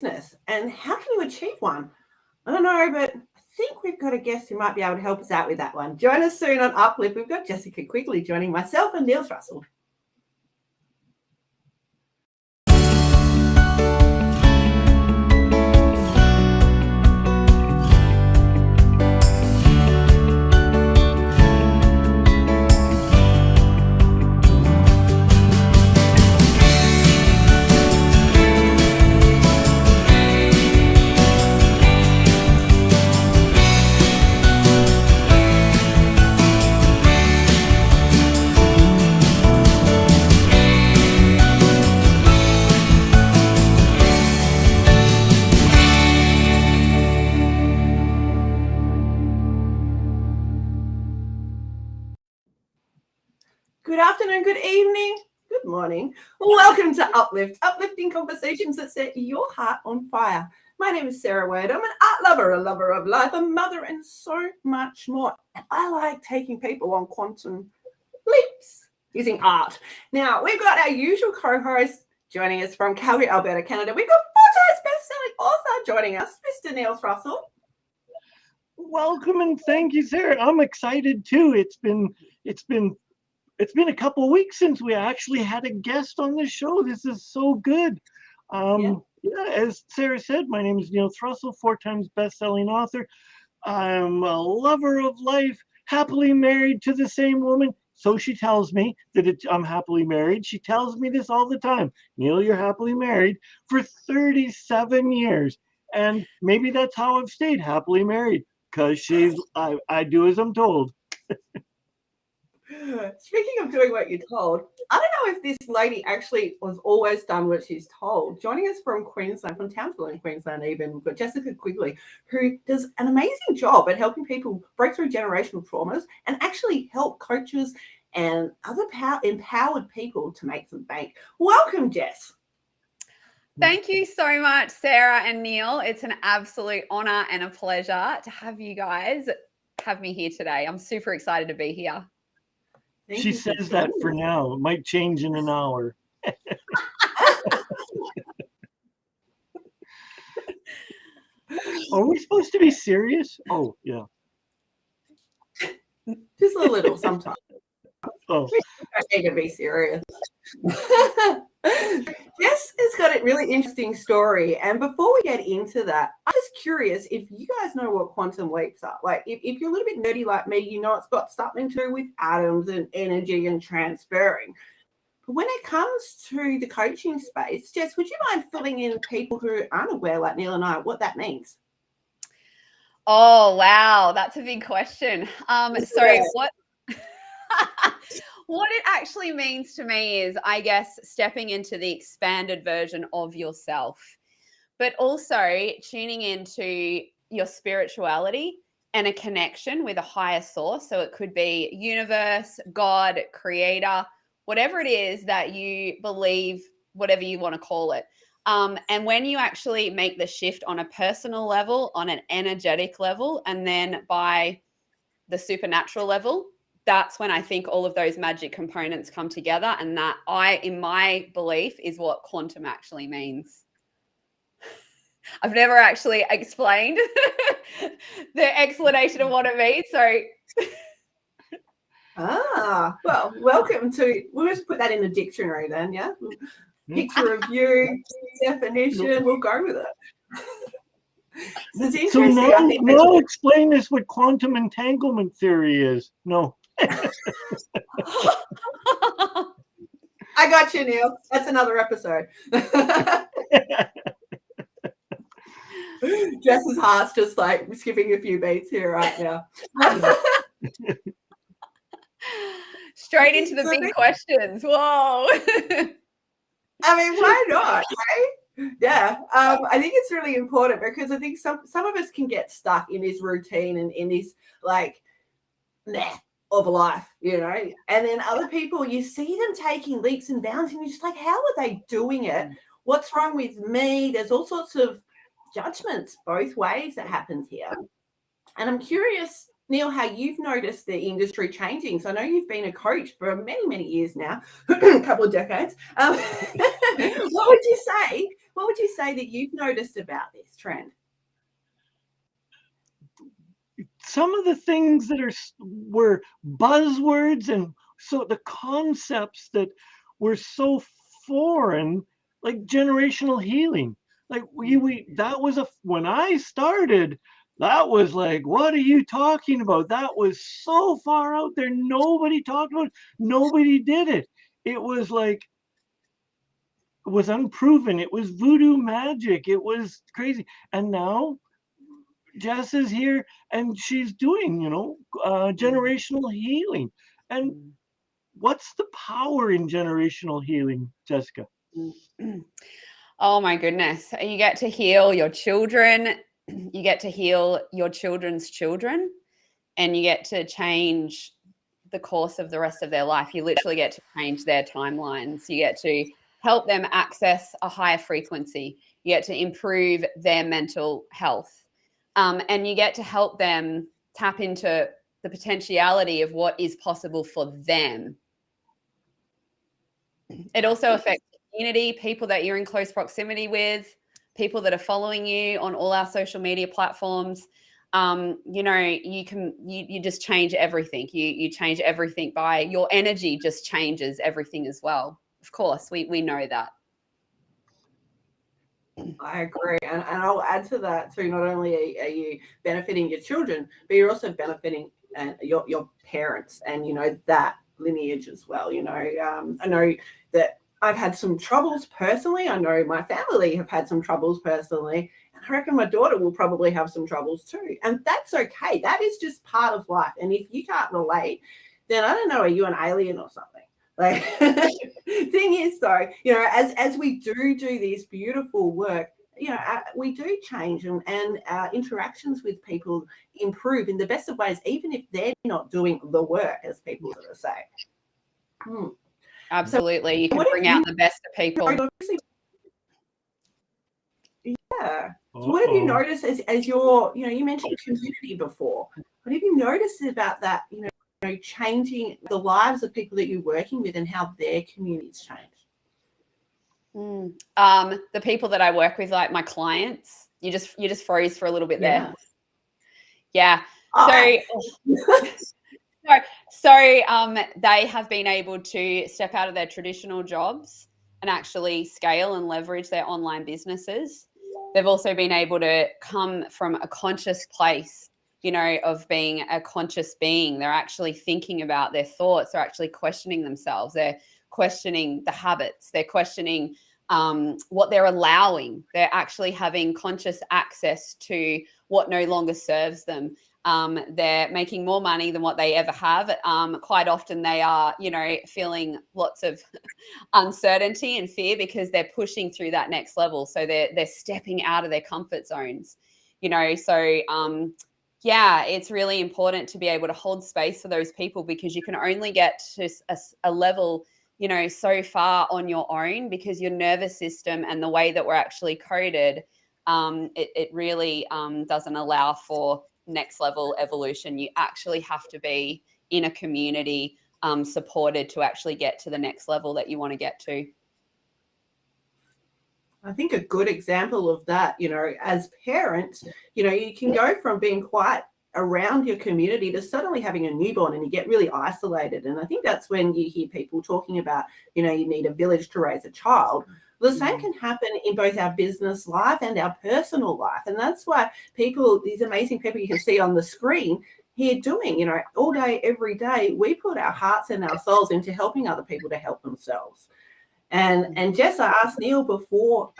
business, and how can you achieve one? I don't know, but I think we've got a guest who might be able to help us out with that one. Join us soon on Uplift. We've got Jessica Quigley joining myself and Neil Russell. Good afternoon, good evening, good morning. Welcome to Uplift, uplifting conversations that set your heart on fire. My name is Sarah Wade. I'm an art lover, a lover of life, a mother, and so much more. And I like taking people on quantum leaps using art. Now, we've got our usual co-host joining us from Calgary, Alberta, Canada. We've got 4 times best-selling author joining us, Mr. Neil Russell. Welcome and thank you, Sarah. I'm excited too. It's been a couple of weeks since we actually had a guest on this show. This is so good. As Sarah said, my name is Neil Russell, 4 times best-selling author. I'm a lover of life, happily married to the same woman. So she tells me that I'm happily married. She tells me this all the time. Neil, you're happily married for 37 years. And maybe that's how I've stayed happily married, because I do as I'm told. Speaking of doing what you're told, I don't know if this lady actually was always done what she's told. Joining us from Queensland, from Townsville in Queensland even, we've got Jessica Quigley, who does an amazing job at helping people break through generational traumas and actually help coaches and other empowered people to make some bank. Welcome, Jess. Thank you so much, Sarah and Neil. It's an absolute honor and a pleasure to have you guys have me here today. I'm super excited to be here. She says that for now. It might change in an hour. Are we supposed to be serious? Oh, yeah. Just a little sometimes. Oh. I need to be serious. Jess has got a really interesting story. And before we get into that, I'm just curious if you guys know what quantum leaps are. Like, if you're a little bit nerdy like me, you know it's got something to do with atoms and energy and transferring. But when it comes to the coaching space, Jess, would you mind filling in people who aren't aware, like Neil and I, what that means? Oh, wow. That's a big question. What it actually means to me is, I guess, stepping into the expanded version of yourself, but also tuning into your spirituality and a connection with a higher source. So it could be universe, God, creator, whatever it is that you believe, whatever you want to call it. And when you actually make the shift on a personal level, on an energetic level, and then by the supernatural level, that's when I think all of those magic components come together. And that, in my belief, is what quantum actually means. I've never actually explained the explanation of what it means. So. Well, welcome to, we'll just put that in the dictionary then, yeah? Picture of you, definition, we'll go with it. This is interesting. So now explain this what quantum entanglement theory is. No. I got you, Neil. That's another episode. Jess's heart's just like skipping a few beats here right now. Straight into the big questions. Whoa. I mean, why not? Right? Yeah. I think it's really important because I think some of us can get stuck in this routine and in this like of life, you know, and then other people, you see them taking leaps and bounds and you're just like, how are they doing it? What's wrong with me? There's all sorts of judgments both ways that happens here. And I'm curious, Neil, how you've noticed the industry changing. So I know you've been a coach for many, many years now, a couple of decades. What would you say what would you say that you've noticed about this trend? Some of the things that were buzzwords, and so the concepts that were so foreign, like generational healing. Like that was when I started, that was like, what are you talking about? That was so far out there. Nobody talked about it. Nobody did it. It was like, it was unproven. It was voodoo magic. It was crazy. And now Jess is here and she's doing, generational healing. And what's the power in generational healing, Jessica? Oh my goodness. You get to heal your children. You get to heal your children's children, and you get to change the course of the rest of their life. You literally get to change their timelines. You get to help them access a higher frequency. You get to improve their mental health. And you get to help them tap into the potentiality of what is possible for them. It also affects the community, people that you're in close proximity with, people that are following you on all our social media platforms. You just change everything. You change everything by your energy, just changes everything as well. Of course, we know that. I agree. And I'll add to that too. Not only are you benefiting your children, but you're also benefiting your parents and, that lineage as well. I know that I've had some troubles personally. I know my family have had some troubles personally. And I reckon my daughter will probably have some troubles too. And that's okay. That is just part of life. And if you can't relate, then I don't know, are you an alien or something? Like, thing is though, as we do this beautiful work, we do change, and our interactions with people improve in the best of ways, even if they're not doing the work, as people sort of say. Absolutely. So you can bring out the best of people. Yeah. So what have you noticed as your, you mentioned community before. What have you noticed about that, changing the lives of people that you're working with and how their communities change? The people that I work with, like my clients, you just froze for a little bit there. Yeah. So they have been able to step out of their traditional jobs and actually scale and leverage their online businesses. They've also been able to come from a conscious place, of being a conscious being. They're actually thinking about their thoughts. They're actually questioning themselves. They're questioning the habits. They're questioning what they're allowing. They're actually having conscious access to what no longer serves them. They're making more money than what they ever have. Quite often they are, feeling lots of uncertainty and fear because they're pushing through that next level. So they're stepping out of their comfort zones, yeah, it's really important to be able to hold space for those people, because you can only get to a level, so far on your own, because your nervous system and the way that we're actually coded, it really doesn't allow for next level evolution. You actually have to be in a community supported to actually get to the next level that you want to get to. I think a good example of that, as parents, you can go from being quite around your community to suddenly having a newborn and you get really isolated. And I think that's when you hear people talking about, you need a village to raise a child. The same can happen in both our business life and our personal life. And that's why these amazing people you can see on the screen here doing, all day, every day, we put our hearts and our souls into helping other people to help themselves. And Jess, I asked Neil before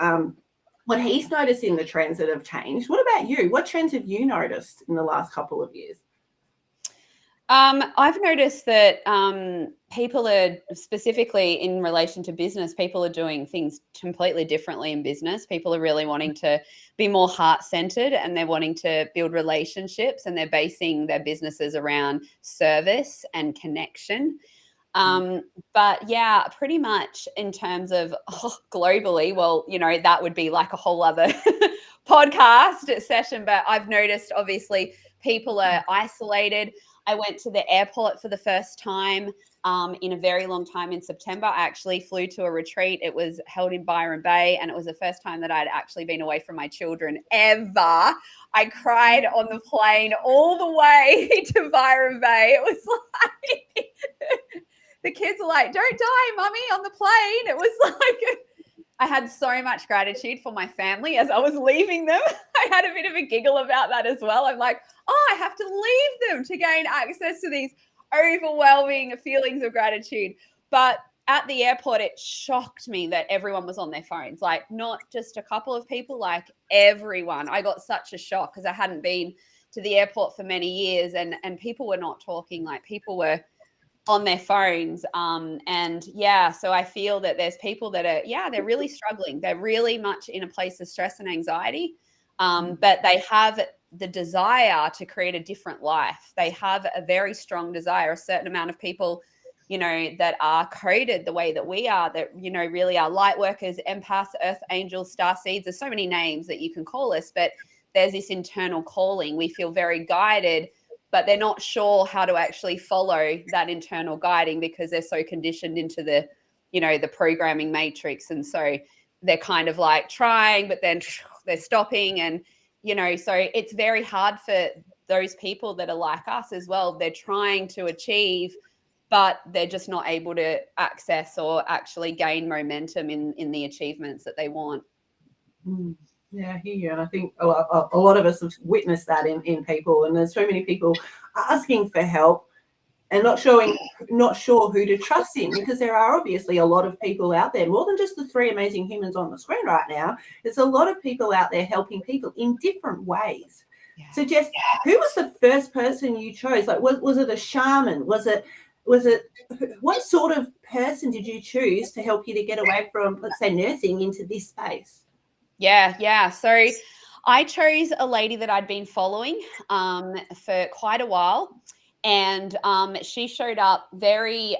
what he's noticing the trends that have changed. What about you? What trends have you noticed in the last couple of years? I've noticed that people are, specifically in relation to business, people are doing things completely differently in business. People are really wanting to be more heart-centered, and they're wanting to build relationships, and they're basing their businesses around service and connection. But yeah, pretty much in terms of globally, well, that would be like a whole other podcast session. But I've noticed, obviously, people are isolated. I went to the airport for the first time in a very long time in September. I actually flew to a retreat. It was held in Byron Bay, and it was the first time that I'd actually been away from my children ever. I cried on the plane all the way to Byron Bay. It was like the kids were like, "Don't die, mummy, on the plane." It was like I had so much gratitude for my family as I was leaving them. I had a bit of a giggle about that as well. I'm like, oh, I have to leave them to gain access to these overwhelming feelings of gratitude. But at the airport, it shocked me that everyone was on their phones, like not just a couple of people, like everyone. I got such a shock because I hadn't been to the airport for many years, and people were not talking, like people were on their phones. And yeah, so I feel that there's people that are, they're really struggling. They're really much in a place of stress and anxiety, but they have the desire to create a different life. They have a very strong desire. A certain amount of people, that are coded the way that we are, that, really are light workers, empaths, earth angels, star seeds. There's so many names that you can call us, but there's this internal calling. We feel very guided, but they're not sure how to actually follow that internal guiding because they're so conditioned into the, the programming matrix. And so they're kind of like trying, but then they're stopping. And, so it's very hard for those people that are like us as well. They're trying to achieve, but they're just not able to access or actually gain momentum in the achievements that they want. Yeah, I hear you. And I think a lot of us have witnessed that in people. And there's so many people asking for help and not sure who to trust in, because there are obviously a lot of people out there, more than just the three amazing humans on the screen right now. There's a lot of people out there helping people in different ways. Yeah. So Jess, who was the first person you chose? Like, was it a shaman? Was it what sort of person did you choose to help you to get away from, let's say, nursing into this space? Yeah. So I chose a lady that I'd been following for quite a while. And she showed up very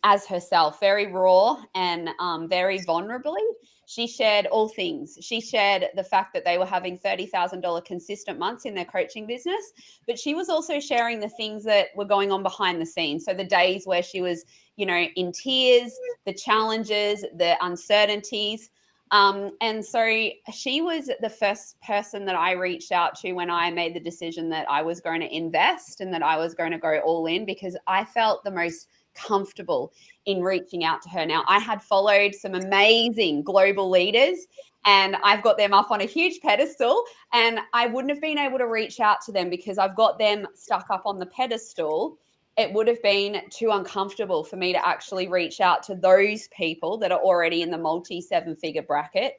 as herself, very raw and very vulnerably. She shared all things. She shared the fact that they were having $30,000 consistent months in their coaching business, but she was also sharing the things that were going on behind the scenes. So the days where she was, in tears, the challenges, the uncertainties. And so she was the first person that I reached out to when I made the decision that I was going to invest and that I was going to go all in, because I felt the most comfortable in reaching out to her. Now, I had followed some amazing global leaders and I've got them up on a huge pedestal, and I wouldn't have been able to reach out to them because I've got them stuck up on the pedestal. It would have been too uncomfortable for me to actually reach out to those people that are already in the multi-seven-figure bracket.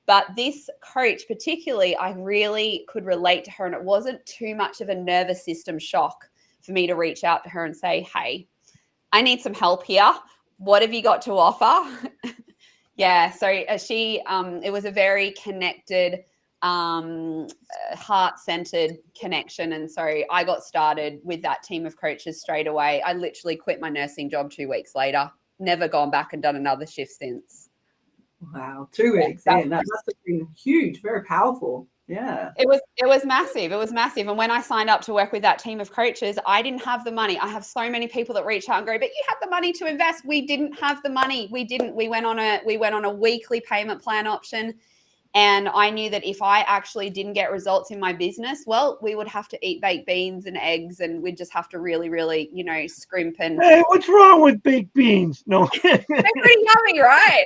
But this coach particularly, I really could relate to her, and it wasn't too much of a nervous system shock for me to reach out to her and say, hey, I need some help here. What have you got to offer? Yeah, so she, it was a very connected, heart-centered connection. And so I got started with that team of coaches straight away. I literally quit my nursing job 2 weeks later, never gone back and done another shift since. Wow, 2 weeks. Yeah, that must have been huge, very powerful. Yeah. It was massive. It was massive. And when I signed up to work with that team of coaches, I didn't have the money. I have so many people that reach out and go, but you have the money to invest. We didn't have the money. We didn't. We went on a weekly payment plan option. And I knew that if I actually didn't get results in my business, well, we would have to eat baked beans and eggs, and we'd just have to really, really, scrimp. And hey, what's wrong with baked beans? No, they're pretty yummy, right?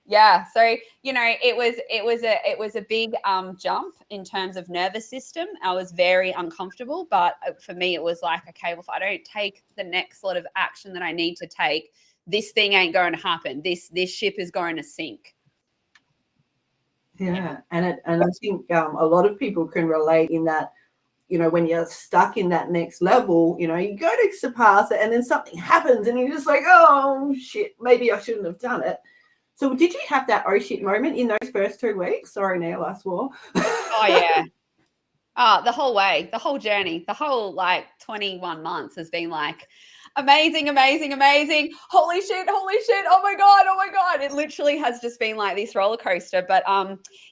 Yeah. So, it was a big jump in terms of nervous system. I was very uncomfortable, but for me, it was like, okay, well, if I don't take the next lot of action that I need to take, this thing ain't going to happen. This ship is going to sink. Yeah, and I think a lot of people can relate in that, when you're stuck in that next level, you go to surpass it and then something happens and you're just like, oh, shit, maybe I shouldn't have done it. So did you have that oh, shit moment in those first 2 weeks? Sorry, Neil, I swore. Oh, yeah. The whole way, the whole journey, the whole 21 months has been like, Amazing, amazing, amazing. Holy shit, holy shit. Oh my God, oh my God. It literally has just been like this roller coaster. But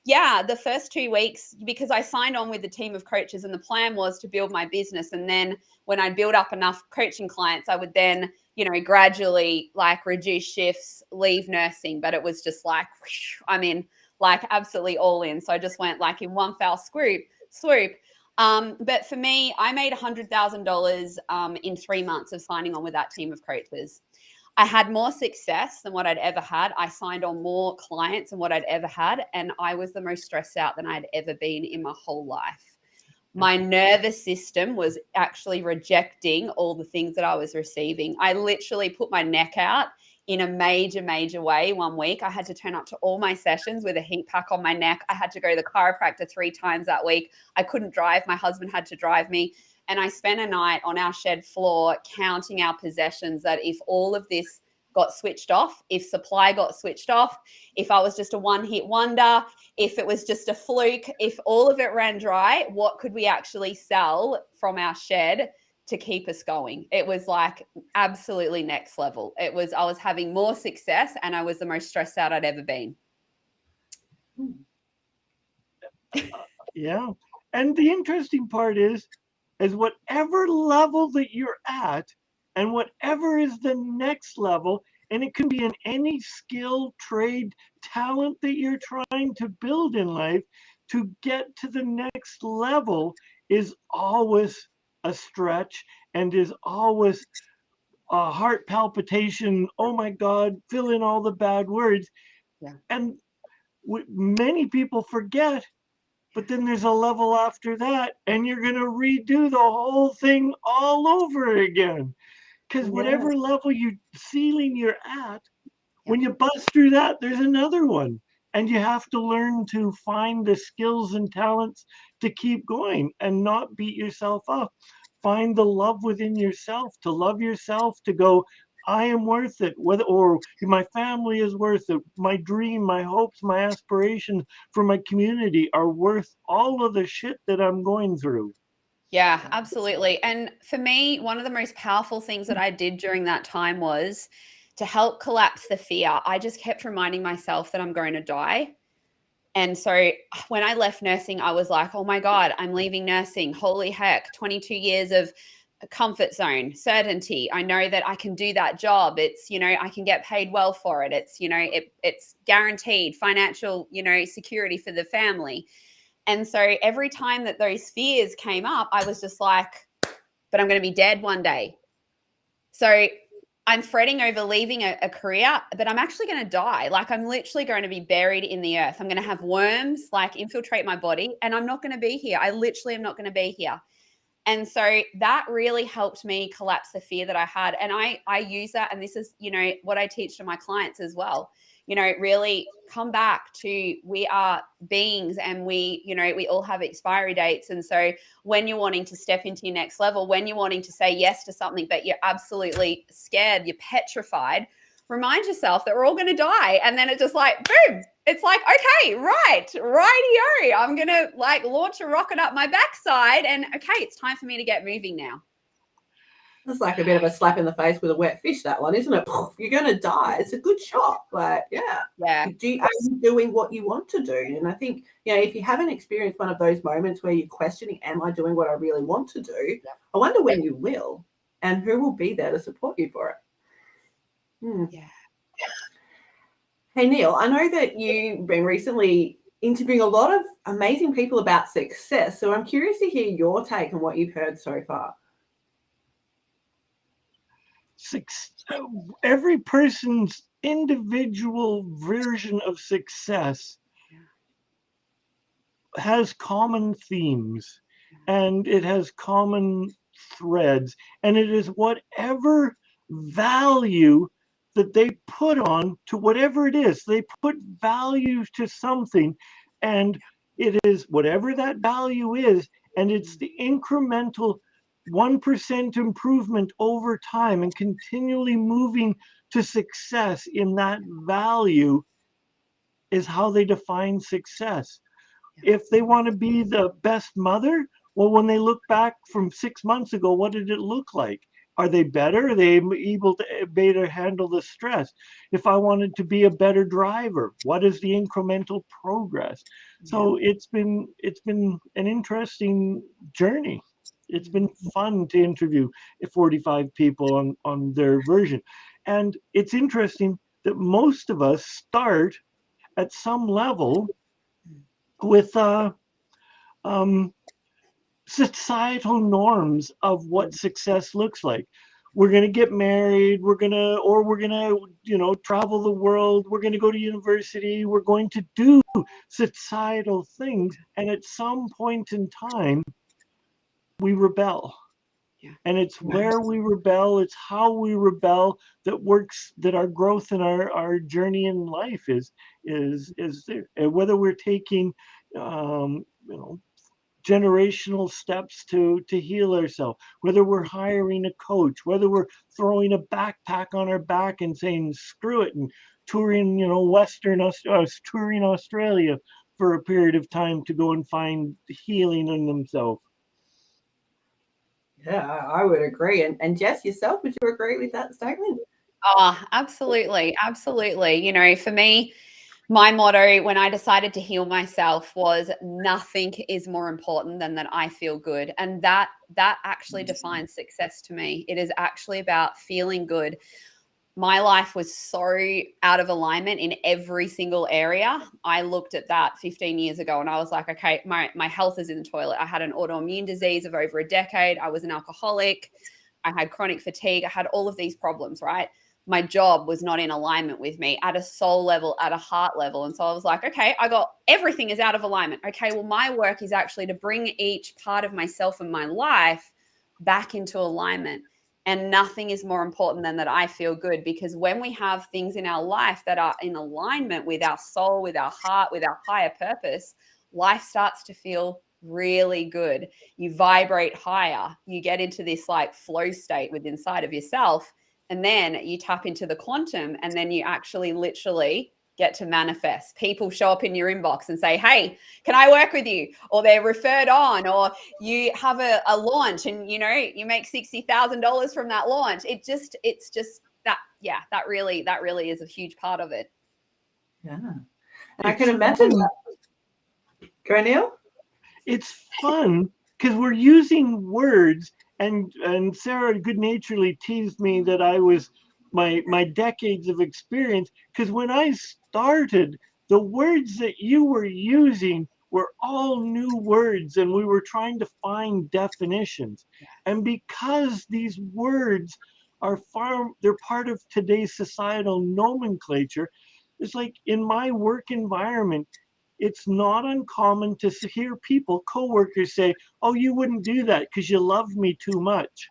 yeah, the first 2 weeks, because I signed on with the team of coaches and the plan was to build my business. And then when I build up enough coaching clients, I would then, gradually like reduce shifts, leave nursing. But it was just like, I mean, like absolutely all in. So I just went like in one foul swoop. But for me, I made $100,000 in 3 months of signing on with that team of coaches. I had more success than what I'd ever had. I signed on more clients than what I'd ever had. And I was the most stressed out than I'd ever been in my whole life. My nervous system was actually rejecting all the things that I was receiving. I literally put my neck out in a major, major way. 1 week, I had to turn up to all my sessions with a heat pack on my neck. I had to go to the chiropractor 3 times that week. I couldn't drive. My husband had to drive me. And I spent a night on our shed floor counting our possessions, that if all of this got switched off, if supply got switched off, if I was just a one-hit wonder, if it was just a fluke, if all of it ran dry, what could we actually sell from our shed to keep us going? It was like absolutely next level. I was having more success and I was the most stressed out I'd ever been. Yeah. And the interesting part is whatever level that you're at and whatever is the next level, and it can be in any skill, trade, talent that you're trying to build in life, to get to the next level is always a stretch and is always a heart palpitation. Oh my God, fill in all the bad words. Yeah. And many people forget, but then there's a level after that, and you're going to redo the whole thing all over again. Because whatever level ceiling you're at, when you bust through that, there's another one. And you have to learn to find the skills and talents to keep going and not beat yourself up. Find the love within yourself, to love yourself, to go, I am worth it, or my family is worth it. My dream, my hopes, my aspirations for my community are worth all of the shit that I'm going through. Yeah, absolutely. And for me, one of the most powerful things that I did during that time was to help collapse the fear. I just kept reminding myself that I'm going to die. And so when I left nursing, I was like, oh my God, I'm leaving nursing. Holy heck, 22 years of comfort zone, certainty. I know that I can do that job. It's, I can get paid well for it. It's, it's guaranteed financial, security for the family. And so every time that those fears came up, I was just like, but I'm going to be dead one day. So I'm fretting over leaving a career, but I'm actually going to die. Like I'm literally going to be buried in the earth. I'm going to have worms like infiltrate my body and I'm not going to be here. I literally am not going to be here. And so that really helped me collapse the fear that I had. And I use that. And this is, what I teach to my clients as well. Really come back to we are beings and we all have expiry dates. And so when you're wanting to step into your next level, when you're wanting to say yes to something, but you're absolutely scared, you're petrified, remind yourself that we're all going to die. And then it's just like, boom, it's like, okay, rightio. I'm going to like launch a rocket up my backside and okay, it's time for me to get moving now. It's like a bit of a slap in the face with a wet fish, that one, isn't it? You're going to die. It's a good shot. Like, yeah. Yeah. Are you doing what you want to do? And I think, if you haven't experienced one of those moments where you're questioning, am I doing what I really want to do? Yeah. I wonder when you will and who will be there to support you for it. Yeah. Hey, Neil, I know that you've been recently interviewing a lot of amazing people about success. So I'm curious to hear your take on what you've heard so far. Every person's individual version of success has common themes and it has common threads, and it is whatever value that they put on to whatever it is. They put value to something, and it is whatever that value is, and it's the incremental 1% improvement over time and continually moving to success in that value is how they define success. If they want to be the best mother, well, when they look back from 6 months ago, what did it look like? Are they better? Are they able to better handle the stress? If I wanted to be a better driver, what is the incremental progress? So it's been an interesting journey. It's been fun to interview 45 people on their version. And it's interesting that most of us start at some level with societal norms of what success looks like. We're going to get married, we're going to travel the world, we're going to go to university, we're going to do societal things, and at some point in time we rebel. And it's where we rebel, it's how we rebel that our growth and our journey in life is there. And whether we're taking generational steps to heal ourselves, whether we're hiring a coach, whether we're throwing a backpack on our back and saying screw it and touring touring Australia for a period of time to go and find healing in themselves. Yeah, I would agree. And Jess, yourself, would you agree with that statement? Oh, absolutely. Absolutely. For me, my motto when I decided to heal myself was nothing is more important than that I feel good. And that actually defines success to me. It is actually about feeling good. My life was so out of alignment in every single area. I looked at that 15 years ago and I was like, okay, my health is in the toilet. I had an autoimmune disease of over a decade. I was an alcoholic. I had chronic fatigue. I had all of these problems, right? My job was not in alignment with me at a soul level, at a heart level. And so I was like, okay, everything is out of alignment. Okay, well, my work is actually to bring each part of myself and my life back into alignment. And nothing is more important than that I feel good, because when we have things in our life that are in alignment with our soul, with our heart, with our higher purpose, life starts to feel really good. You vibrate higher. You get into this like flow state with inside of yourself. And then you tap into the quantum, and then you actually literally get to manifest. People show up in your inbox and say, hey, can I work with you? Or they're referred on, or you have a launch and, you make $60,000 from that launch. It's just that, that really is a huge part of it. Yeah. And I can imagine that. Go, Neil. It's fun because we're using words, and Sarah good-naturedly teased me that I was my decades of experience, because when I started, the words that you were using were all new words, and we were trying to find definitions. And because these words they're part of today's societal nomenclature, it's like in my work environment, it's not uncommon to hear coworkers say, oh, you wouldn't do that because you love me too much.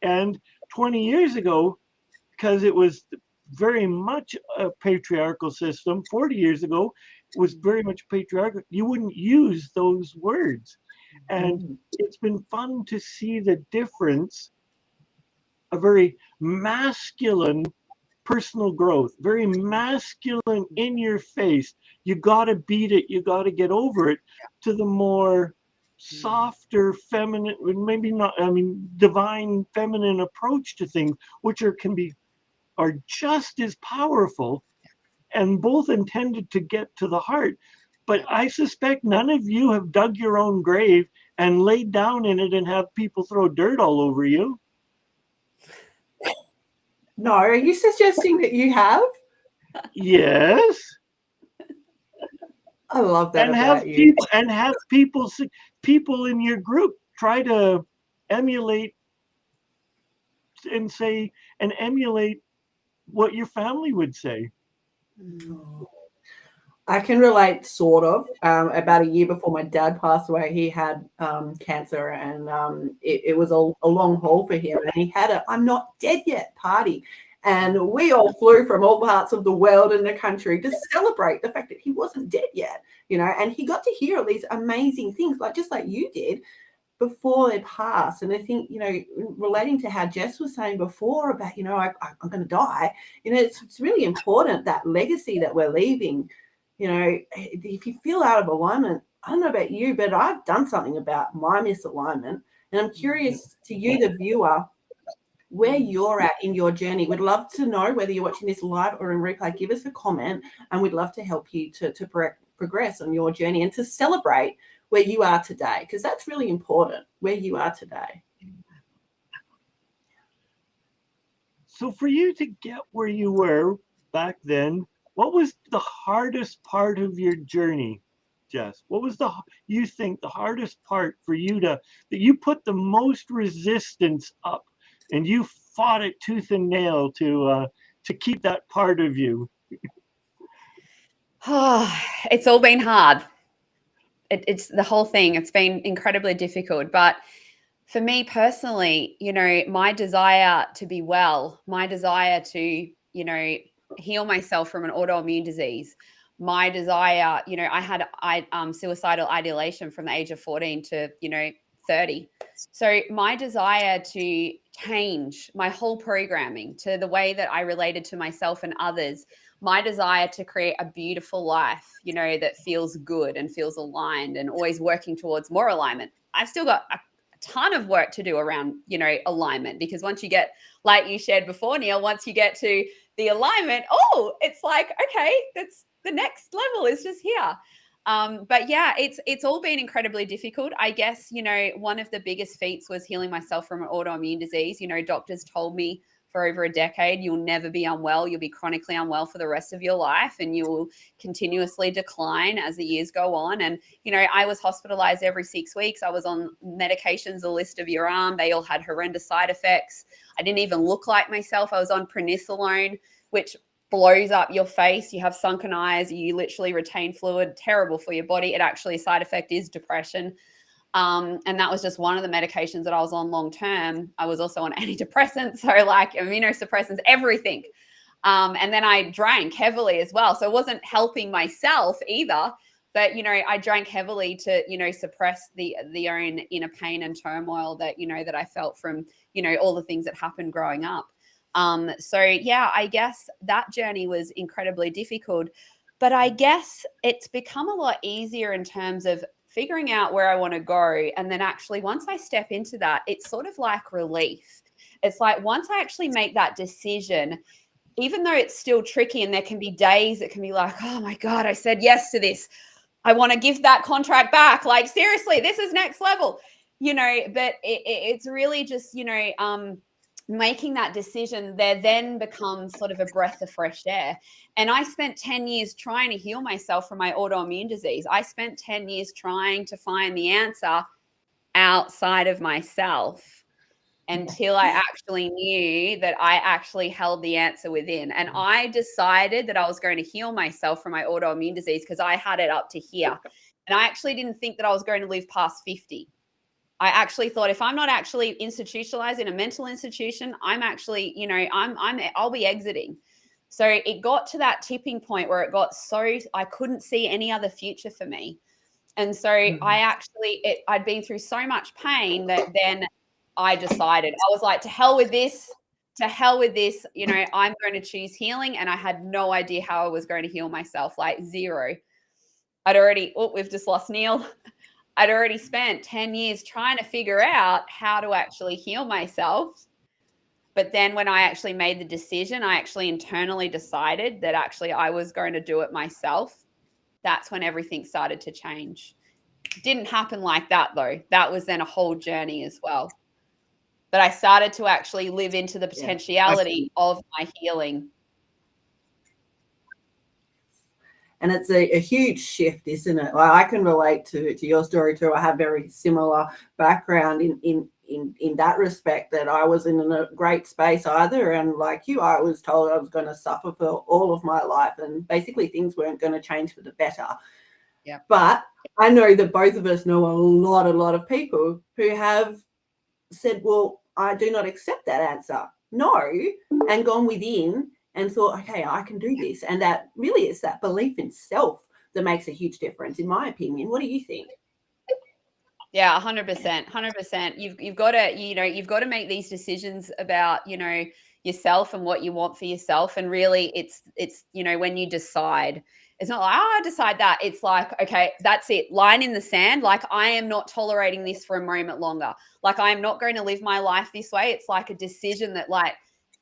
And 20 years ago, because it was very much a patriarchal system, 40 years ago, it was very much patriarchal. You wouldn't use those words. And it's been fun to see the difference, a very masculine personal growth, very masculine, in your face. You got to beat it. You got to get over it, to the more softer, feminine, maybe not, divine feminine approach to things, which are just as powerful and both intended to get to the heart. But I suspect none of you have dug your own grave and laid down in it and have people throw dirt all over you. No, are you suggesting that you have? Yes. I love that. And have people in your group try to emulate what your family would say. I can relate, sort of. About a year before my dad passed away, he had cancer, and it was a long haul for him. And he had a "I'm not dead yet" party. And we all flew from all parts of the world and the country to celebrate the fact that he wasn't dead yet, and he got to hear all these amazing things, just like you did, before they passed. And I think, relating to how Jess was saying before about, I'm going to die, it's really important, that legacy that we're leaving. If you feel out of alignment, I don't know about you, but I've done something about my misalignment. And I'm curious to you, the viewer, where you're at in your journey. We'd love to know whether you're watching this live or in replay. Give us a comment, and we'd love to help you to progress on your journey and to celebrate where you are today, because that's really important, where you are today. So for you to get where you were back then, what was the hardest part of your journey, Jess? What was you think the hardest part for you that you put the most resistance up and you fought it tooth and nail to keep that part of you? It's all been hard. It's the whole thing. It's been incredibly difficult. But for me personally, my desire to be well, my desire to, heal myself from an autoimmune disease, my desire, I had suicidal ideation from the age of 14 to, 30. So my desire to change my whole programming to the way that I related to myself and others, my desire to create a beautiful life, that feels good and feels aligned and always working towards more alignment. I've still got a ton of work to do around, alignment, because once you get, like you shared before, Neil, once you get to the alignment, it's like, okay, that's the next level is just here. But yeah, it's all been incredibly difficult. I guess, one of the biggest feats was healing myself from an autoimmune disease. Doctors told me for over a decade, you'll never be unwell. You'll be chronically unwell for the rest of your life, and you will continuously decline as the years go on. And, I was hospitalized every 6 weeks. I was on medications, the list of your arm. They all had horrendous side effects. I didn't even look like myself. I was on prednisolone, which blows up your face. You have sunken eyes. You literally retain fluid. Terrible for your body. It actually, a side effect is depression. And that was just one of the medications that I was on long term. I was also on antidepressants, so like immunosuppressants, everything. And then I drank heavily as well. So it wasn't helping myself either. But, I drank heavily to, suppress the own inner pain and turmoil that, that I felt from, all the things that happened growing up. So yeah, I guess that journey was incredibly difficult, but I guess it's become a lot easier in terms of figuring out where I want to go. And then actually, once I step into that, it's sort of like relief. It's like, once I actually make that decision, even though it's still tricky and there can be days that can be like, oh my God, I said yes to this. I want to give that contract back. Like, seriously, this is next level, but it's really just, making that decision there then becomes sort of a breath of fresh air. And I spent 10 years trying to heal myself from my autoimmune disease. I spent 10 years trying to find the answer outside of myself until I actually knew that I actually held the answer within. And I decided that I was going to heal myself from my autoimmune disease because I had it up to here. And I actually didn't think that I was going to live past 50. I actually thought, if I'm not actually institutionalized in a mental institution, I'm actually, I'll be exiting. So it got to that tipping point where it got so, I couldn't see any other future for me. And so I'd been through so much pain that then I decided, I was like, to hell with this, I'm going to choose healing. And I had no idea how I was going to heal myself, like zero. We've just lost Neil. I'd already spent 10 years trying to figure out how to actually heal myself. But then when I actually made the decision, I actually internally decided that actually I was going to do it myself. That's when everything started to change. It didn't happen like that, though. That was then a whole journey as well. But I started to actually live into the potentiality of my healing. And it's a huge shift, isn't it? Like, I can relate to your story too. I have very similar background in that respect, that I was in a great space either. And like you, I was told I was going to suffer for all of my life, and basically things weren't going to change for the better. Yeah. But I know that both of us know a lot of people who have said, well, I do not accept that answer. No. And gone within and thought, okay, I can do this. And that really is that belief in self that makes a huge difference, in my opinion. What do you think? Yeah, 100%. You've got to make these decisions about, yourself and what you want for yourself. And really it's, when you decide, It's not like, I decide that. It's like, okay, that's it. Line in the sand. Like, I am not tolerating this for a moment longer. Like, I am not going to live my life this way. It's like a decision that, like,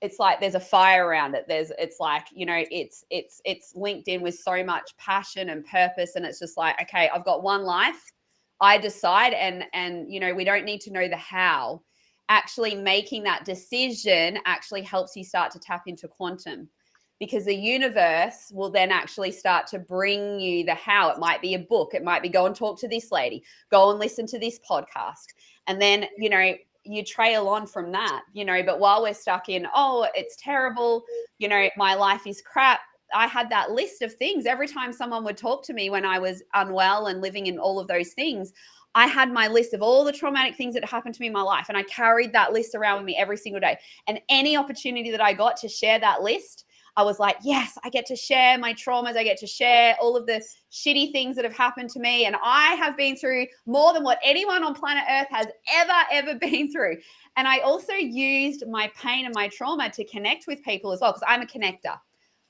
it's like there's a fire around it. It's like, it's linked in with so much passion and purpose. And it's just like, okay, I've got one life. I decide, and we don't need to know the how. Actually making that decision actually helps you start to tap into quantum, because the universe will then actually start to bring you the how. It might be a book. It might be go and talk to this lady, go and listen to this podcast. And then, you trail on from that, but while we're stuck in, oh, it's terrible, my life is crap. I had that list of things. Every time someone would talk to me when I was unwell and living in all of those things, I had my list of all the traumatic things that happened to me in my life. And I carried that list around with me every single day. And any opportunity that I got to share that list, I was like, yes, I get to share my traumas. I get to share all of the shitty things that have happened to me. And I have been through more than what anyone on planet Earth has ever been through. And I also used my pain and my trauma to connect with people as well, because I'm a connector,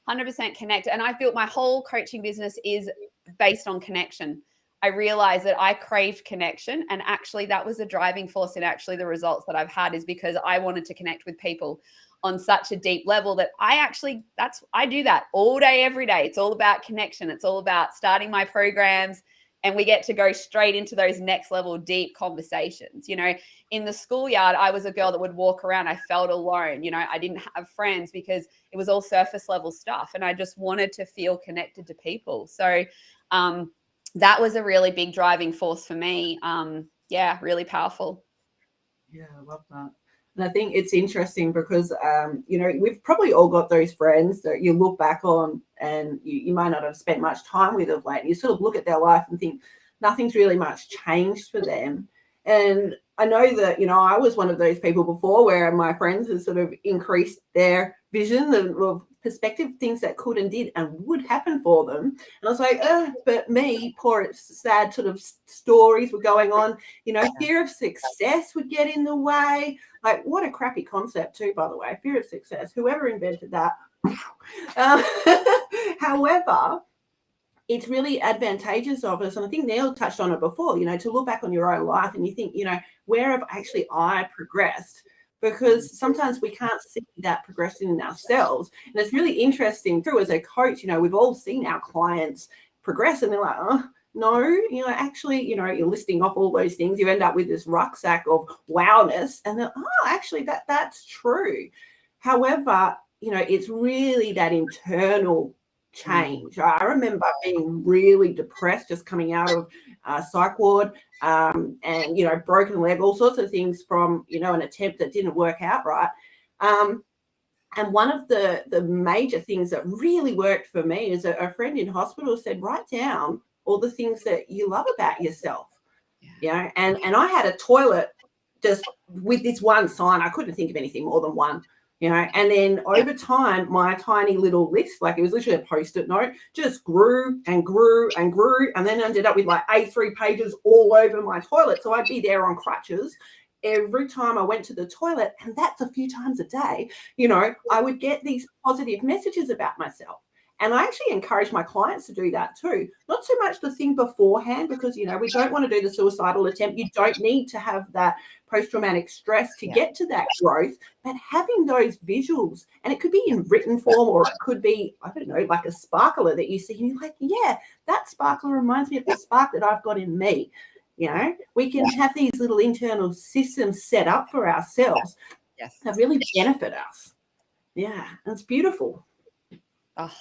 100% connector. And I've built my whole coaching business is based on connection. I realized that I craved connection. And actually that was the driving force in actually the results that I've had, is because I wanted to connect with people on such a deep level that I do that all day, every day. It's all about connection. It's all about starting my programs, and we get to go straight into those next level deep conversations. In the schoolyard, I was a girl that would walk around. I felt alone. I didn't have friends because it was all surface level stuff. And I just wanted to feel connected to people. So that was a really big driving force for me. Really powerful. Yeah, I love that. And I think it's interesting because, we've probably all got those friends that you look back on and you might not have spent much time with of late. You sort of look at their life and think nothing's really much changed for them. And I know that, I was one of those people before where my friends have sort of increased their vision of perspective, things that could and did and would happen for them. And I was like, but me, poor, sad sort of stories were going on. Fear of success would get in the way. Like, what a crappy concept too, by the way, fear of success. Whoever invented that. However, it's really advantageous of us. And I think Neil touched on it before, to look back on your own life and you think, where have actually I progressed? Because sometimes we can't see that progression in ourselves. And it's really interesting too, as a coach, we've all seen our clients progress and they're like, oh, no, actually, you're listing off all those things. You end up with this rucksack of wowness and then, actually that's true. However, it's really that internal change. I remember being really depressed just coming out of psych ward and, broken leg, all sorts of things from, an attempt that didn't work out right. And one of the major things that really worked for me is a friend in hospital said, write down all the things that you love about yourself. And I had a toilet just with this one sign. I couldn't think of anything more than one. And then over time, my tiny little list, like it was literally a Post-it note, just grew and grew and grew, and then ended up with like A3 pages all over my toilet. So I'd be there on crutches every time I went to the toilet, and that's a few times a day. I would get these positive messages about myself. And I actually encourage my clients to do that too. Not so much the thing beforehand, because, we don't want to do the suicidal attempt. You don't need to have that post-traumatic stress to get to that growth, but having those visuals, and it could be in written form or it could be, I don't know, like a sparkler that you see and you're like, yeah, that sparkler reminds me of the spark that I've got in me. We can have these little internal systems set up for ourselves that really benefit us. Yeah, and it's beautiful. Oh,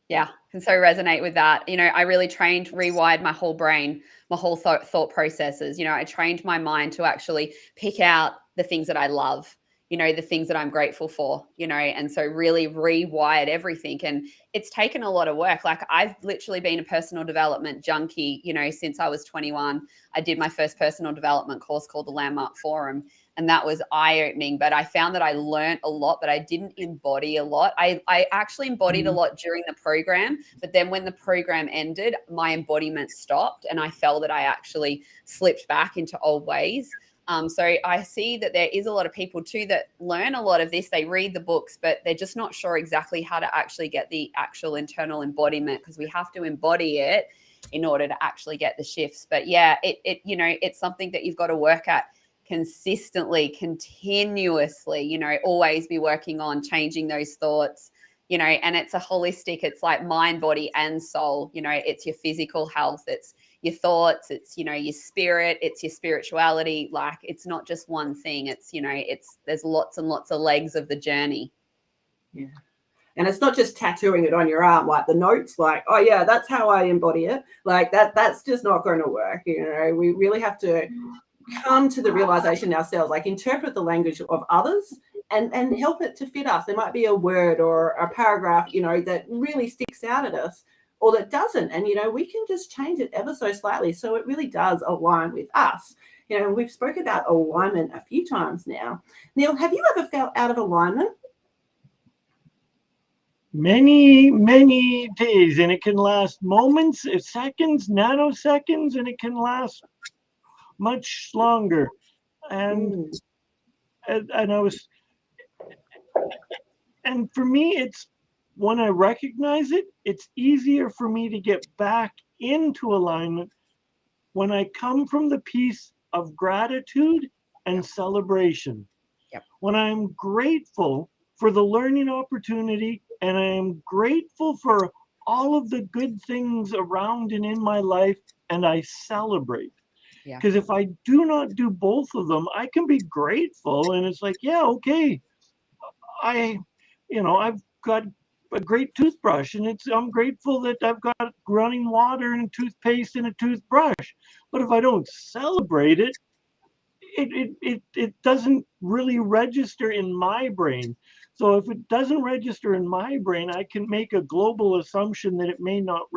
yeah, can so resonate with that. I really rewired my whole brain, my whole thought processes. I trained my mind to actually pick out the things that I love, the things that I'm grateful for, and so really rewired everything. And it's taken a lot of work. Like, I've literally been a personal development junkie, since I was 21. I did my first personal development course called the Landmark Forum. And that was eye-opening, but I found that I learned a lot, but I didn't embody a lot. I actually embodied a lot during the program, but then when the program ended, my embodiment stopped and I felt that I actually slipped back into old ways. So I see that there is a lot of people too that learn a lot of this. They read the books, but they're just not sure exactly how to actually get the actual internal embodiment, because we have to embody it in order to actually get the shifts. But yeah, it's something that you've got to work at consistently, continuously, always be working on changing those thoughts, and it's a holistic, it's like mind, body, and soul. It's your physical health, it's your thoughts, it's your spirit, it's your spirituality. Like, it's not just one thing, it's there's lots and lots of legs of the journey. Yeah. And it's not just tattooing it on your arm, like the notes, like, oh yeah, that's how I embody it. Like that's just not going to work. We really have to come to the realization ourselves, like interpret the language of others and help it to fit us. There might be a word or a paragraph, that really sticks out at us, or that doesn't. And, we can just change it ever so slightly, so it really does align with us. We've spoken about alignment a few times now. Neil, have you ever felt out of alignment? Many, many days, and it can last moments, seconds, nanoseconds, and it can last much longer. And for me, it's when I recognize it, it's easier for me to get back into alignment when I come from the piece of gratitude and celebration. Yep. When I'm grateful for the learning opportunity, and I am grateful for all of the good things around and in my life, and I celebrate. Because if I do not do both of them, I can be grateful, and it's like, yeah, okay, I've got a great toothbrush, and I'm grateful that I've got running water and toothpaste and a toothbrush. But if I don't celebrate it, it doesn't really register in my brain. So if it doesn't register in my brain, I can make a global assumption that it may not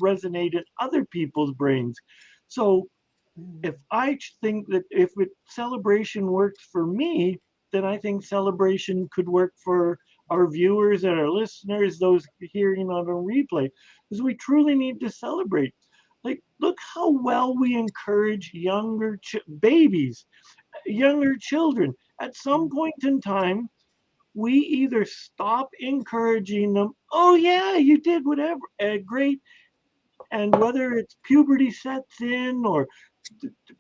resonate in other people's brains. So if I think that celebration works for me, then I think celebration could work for our viewers and our listeners, those hearing on a replay, because we truly need to celebrate. Like, look how well we encourage younger babies, younger children. At some point in time, we either stop encouraging them, oh yeah, you did whatever, great, and whether it's puberty sets in or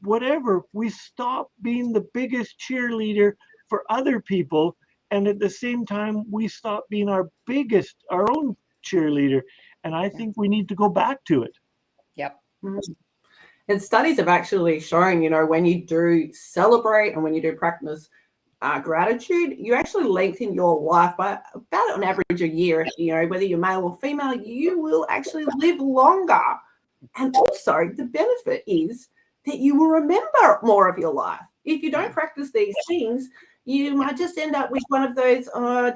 whatever, we stop being the biggest cheerleader for other people, and at the same time we stop being our own cheerleader. And I think we need to go back to it. Yep. And studies have actually shown, when you do celebrate and when you do practice gratitude, you actually lengthen your life by about on average a year. Whether you're male or female, you will actually live longer. And also the benefit is that you will remember more of your life. If you don't practice these things, you might just end up with one of those,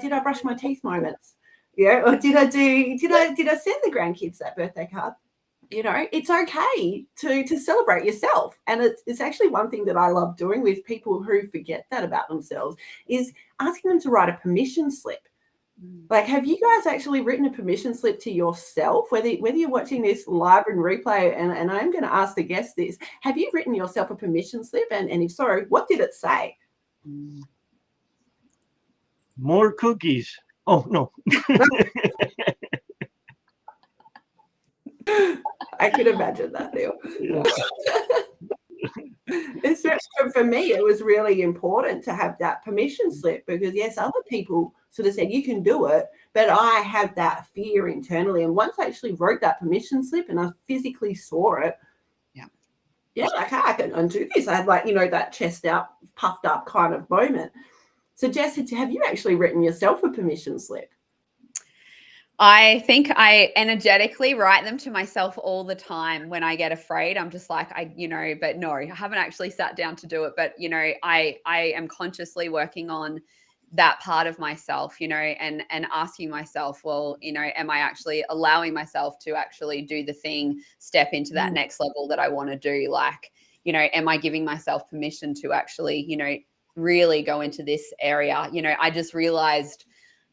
did I brush my teeth moments? Or did I send the grandkids that birthday card? It's okay to celebrate yourself. And it's actually one thing that I love doing with people who forget that about themselves, is asking them to write a permission slip. Like, have you guys actually written a permission slip to yourself? Whether you're watching this live and replay, and I'm going to ask the guests this, have you written yourself a permission slip? And if so, what did it say? More cookies. Oh, no. I can imagine that, Neil. Yeah. For me, it was really important to have that permission slip, because yes, other people sort of said you can do it, but I had that fear internally. And once I actually wrote that permission slip and I physically saw it, like, I can undo this. I had that chest out, puffed up kind of moment. So Jess, have you actually written yourself a permission slip? I think I energetically write them to myself all the time when I get afraid. I'm just like, but no, I haven't actually sat down to do it. But, I am consciously working on that part of myself, and asking myself, well, am I actually allowing myself to actually do the thing, step into that next level that I want to do? Like, am I giving myself permission to actually, really go into this area? I just realized,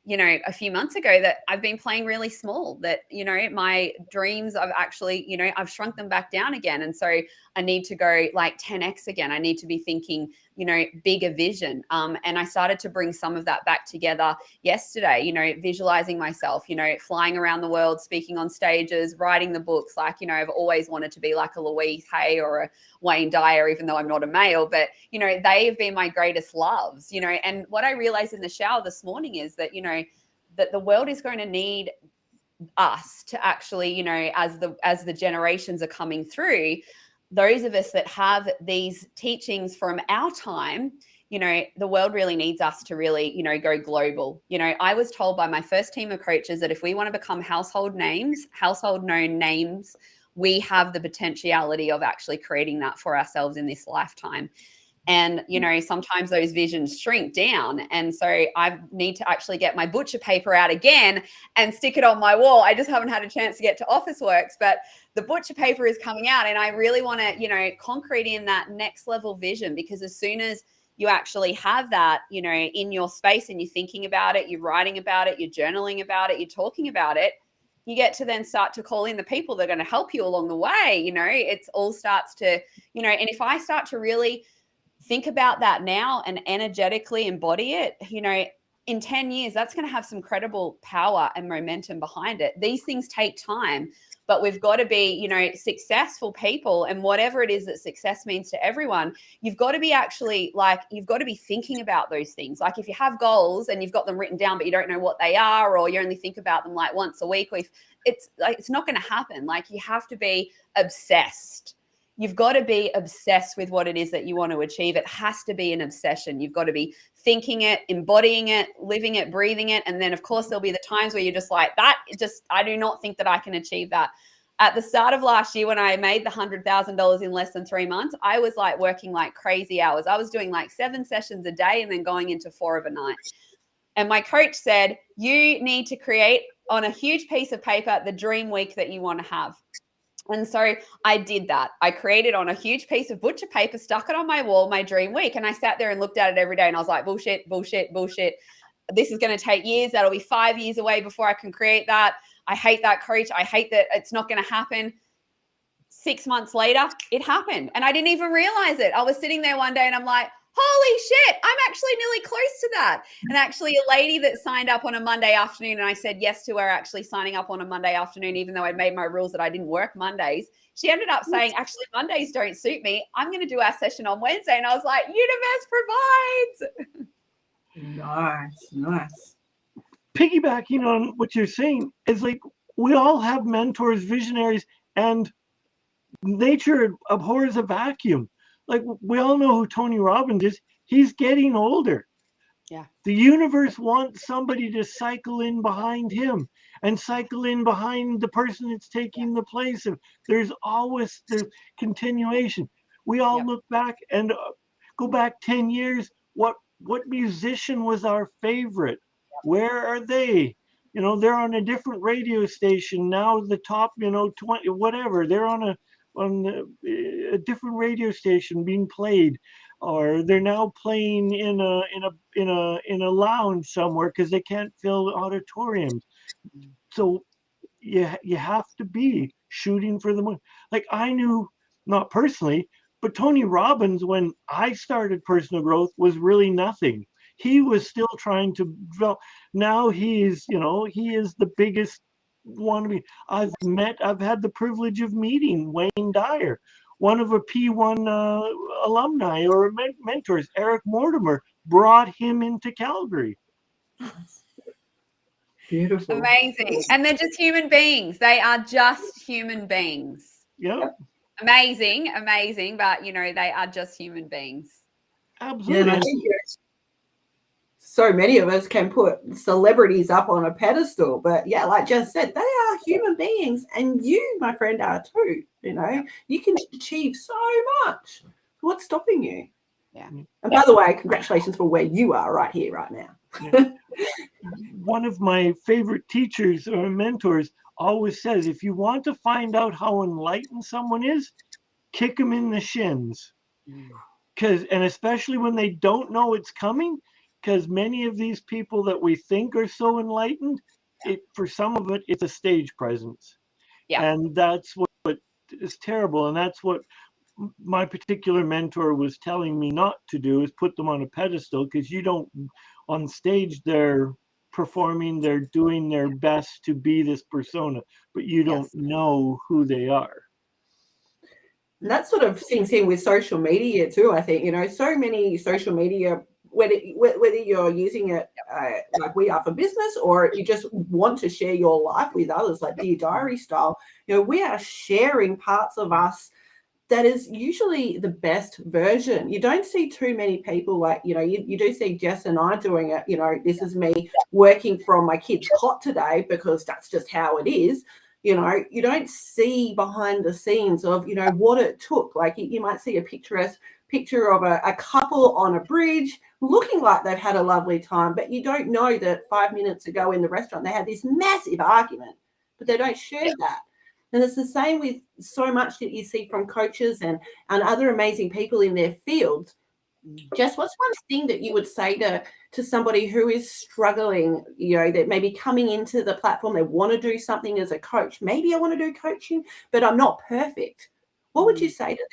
a few months ago that I've been playing really small, that, my dreams, I've actually, I've shrunk them back down again. And so I need to go like 10x again. I need to be thinking bigger vision. And I started to bring some of that back together yesterday, visualizing myself, flying around the world, speaking on stages, writing the books. Like, I've always wanted to be like a Louise Hay or a Wayne Dyer, even though I'm not a male, but, they have been my greatest loves, and what I realized in the shower this morning is that, that the world is going to need us to actually, as the generations are coming through, those of us that have these teachings from our time, the world really needs us to really, go global. I was told by my first team of coaches that if we want to become household known names, we have the potentiality of actually creating that for ourselves in this lifetime. And, sometimes those visions shrink down. And so I need to actually get my butcher paper out again and stick it on my wall. I just haven't had a chance to get to Officeworks, but the butcher paper is coming out. And I really want to, concrete in that next level vision, because as soon as you actually have that, in your space and you're thinking about it, you're writing about it, you're journaling about it, you're talking about it, you get to then start to call in the people that are going to help you along the way. It's all starts to, and if I start to really think about that now and energetically embody it, in 10 years, that's going to have some credible power and momentum behind it. These things take time, but we've got to be, successful people, and whatever it is that success means to everyone, you've got to be actually you've got to be thinking about those things. Like if you have goals and you've got them written down, but you don't know what they are, or you only think about them like once a week, or it's not going to happen. Like you have to be obsessed. You've got to be obsessed with what it is that you want to achieve. It has to be an obsession. You've got to be thinking it, embodying it, living it, breathing it. And then, of course, there'll be the times where you're just like, I do not think that I can achieve that. At the start of last year, when I made the $100,000 in less than 3 months, I was like working like crazy hours. I was doing like 7 sessions a day and then going into 4 overnight. And my coach said, you need to create on a huge piece of paper the dream week that you want to have. And so I did that. I created on a huge piece of butcher paper, stuck it on my wall, my dream week. And I sat there and looked at it every day. And I was like, bullshit, bullshit, bullshit. This is going to take years. That'll be 5 years away before I can create that. I hate that, coach. I hate that it's not going to happen. 6 months later, it happened. And I didn't even realize it. I was sitting there one day and I'm like, holy shit, I'm actually nearly close to that. And actually a lady that signed up on a Monday afternoon, and I said yes to her actually signing up on a Monday afternoon, even though I'd made my rules that I didn't work Mondays. She ended up saying, actually, Mondays don't suit me. I'm going to do our session on Wednesday. And I was like, universe provides. Nice. Piggybacking on what you're saying is like, we all have mentors, visionaries, and nature abhors a vacuum. Like we all know who Tony Robbins is. He's getting older. Yeah. The universe wants somebody to cycle in behind him and cycle in behind the person that's taking the place of. There's always the continuation. We all look back and go back 10 years. What musician was our favorite? Where are they? They're on a different radio station now. The top, 20, whatever. They're on a different radio station being played, or they're now playing in a lounge somewhere because they can't fill auditoriums. So you have to be shooting for the moon. Like I knew, not personally, but Tony Robbins, when I started personal growth, was really nothing. He was still trying to develop. Now he is the biggest one. I've had the privilege of meeting Wayne Dyer, one of a P1 alumni or mentors. Eric Mortimer brought him into Calgary. Beautiful. Amazing. And they're just human beings. They are just human beings. Yep. Amazing, but they are just human beings. Absolutely. Yeah, and I think so many of us can put celebrities up on a pedestal, but yeah, like Jess said, they are human beings, and you, my friend, are too. You can achieve so much. What's stopping you? Yeah. And by the way, congratulations for where you are right here, right now. Yeah. One of my favorite teachers or mentors always says, if you want to find out how enlightened someone is, kick them in the shins. And especially when they don't know it's coming, because many of these people that we think are so enlightened, for some of it, it's a stage presence. Yeah. And that's what is terrible. And that's what my particular mentor was telling me not to do is put them on a pedestal, because you don't, on stage they're performing, they're doing their best to be this persona, but you don't know who they are. And that sort of sinks in with social media too, I think. So many social media, whether you're using it like we are for business, or you just want to share your life with others, like Dear Diary style, we are sharing parts of us that is usually the best version. You don't see too many people like, you do see Jess and I doing it. This is me working from my kid's cot today because that's just how it is. You don't see behind the scenes of, what it took. Like you might see a picture of a couple on a bridge looking like they've had a lovely time, but you don't know that 5 minutes ago in the restaurant, they had this massive argument, but they don't share that. And it's the same with so much that you see from coaches and other amazing people in their fields. Jess, what's one thing that you would say to somebody who is struggling, that maybe coming into the platform, they want to do something as a coach. Maybe I want to do coaching, but I'm not perfect. What would you say to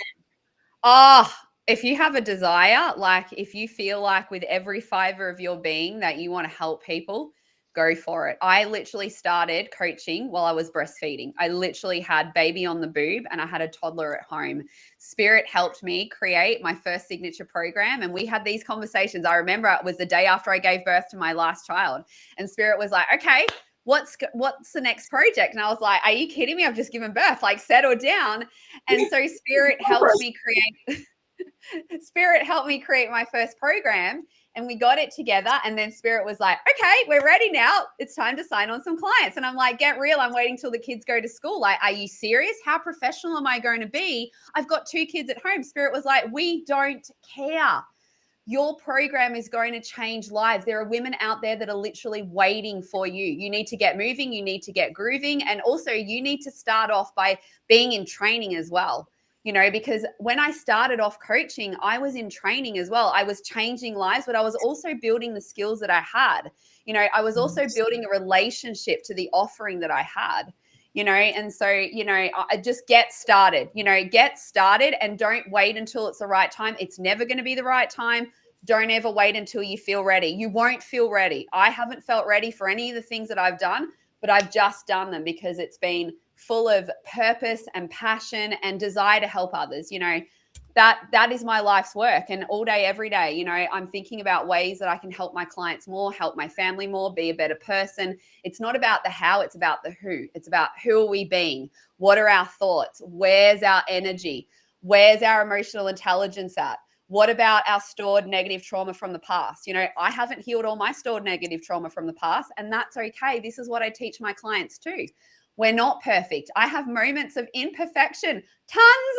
them? If you have a desire, like if you feel like with every fiber of your being that you want to help people, go for it. I literally started coaching while I was breastfeeding. I literally had baby on the boob and I had a toddler at home. Spirit helped me create my first signature program. And we had these conversations. I remember it was the day after I gave birth to my last child. And Spirit was like, okay, what's the next project? And I was like, are you kidding me? I've just given birth, like settle down. And so Spirit helped me create my first program. And we got it together. And then Spirit was like, okay, we're ready now. It's time to sign on some clients. And I'm like, get real. I'm waiting till the kids go to school. Like, are you serious? How professional am I going to be? I've got 2 kids at home. Spirit was like, we don't care. Your program is going to change lives. There are women out there that are literally waiting for you. You need to get moving. You need to get grooving. And also you need to start off by being in training as well. Because when I started off coaching, I was in training as well. I was changing lives, but I was also building the skills that I had. I was also building a relationship to the offering that I had, and so, I just get started, and don't wait until it's the right time. It's never going to be the right time. Don't ever wait until you feel ready. You won't feel ready. I haven't felt ready for any of the things that I've done, but I've just done them because it's been full of purpose and passion and desire to help others. That is my life's work. And all day, every day, I'm thinking about ways that I can help my clients more, help my family more, be a better person. It's not about the how, it's about the who. It's about who are we being? What are our thoughts? Where's our energy? Where's our emotional intelligence at? What about our stored negative trauma from the past? I haven't healed all my stored negative trauma from the past, and that's okay. This is what I teach my clients too. We're not perfect. I have moments of imperfection, tons